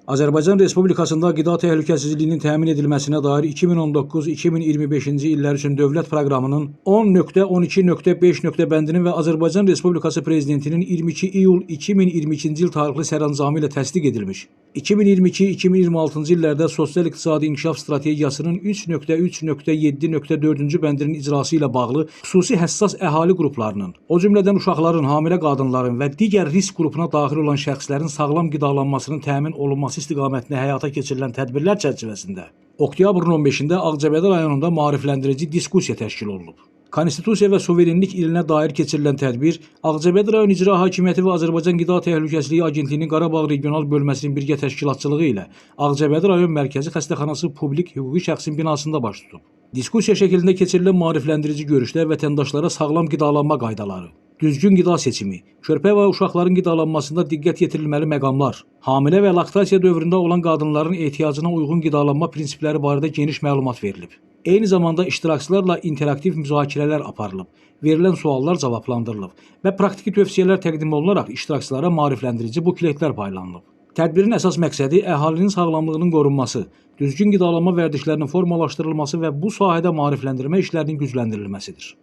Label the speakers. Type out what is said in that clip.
Speaker 1: Azərbaycan Respublikasında qida təhlükəsizliyinin təmin edilməsinə dair 2019-2025-ci illər üçün dövlət proqramının 10.12.5. bəndinin və Azərbaycan Respublikası Prezidentinin 22 iyul 2022-ci il tarixli sərəncamı ilə təsdiq edilmiş 2022-2026-cı illərdə sosial-iqtisadi inkişaf strategiyasının 3.3.7.4-cü bəndinin icrası ilə bağlı xüsusi həssas əhali qruplarının, o cümlədən uşaqların, hamilə qadınların və digər risk qrupuna daxil olan şəxslərin sağlam qidalanmasının təmin olunması istiqamətində həyata keçirilən tədbirlər çərçivəsində oktyabrın 15-də Ağcabədi rayonunda maarifləndirici diskussiya təşkil olunub. Konstitusiya və suverenlik ilinə dair keçirilən tədbir Ağcabədi rayon İcra Hakimiyyəti və Azərbaycan Qida Təhlükəsizliyi Agentliyinin Qarabağ regional bölməsinin birgə təşkilatçılığı ilə Ağcabədi rayon Mərkəzi Xəstəxanası publik hüquqi şəxsin binasında baş tutub. Diskussiya şəklində keçirilən maarifləndirici görüşdə vətəndaşlara sağlam qidalanma qaydaları, düzgün qida seçimi, körpə və uşaqların qidalanmasında diqqət yetirilməli məqamlar, hamilə və laktasiya dövründə olan qadınların ehtiyacına uyğun qidalanma prinsipləri barədə geniş məlumat verilib. Eyni zamanda iştirakçılarla interaktiv müzakirələr aparılıb, verilən suallar cavablandırılıb və praktiki tövsiyələr təqdim olunaraq iştirakçılara maarifləndirici bukletlər paylanılıb. Tədbirin əsas məqsədi əhalinin sağlamlığının qorunması, düzgün qidalanma vərdişlərinin formalaşdırılması və bu sahədə maarifləndirmə işlərinin gücləndirilməsidir.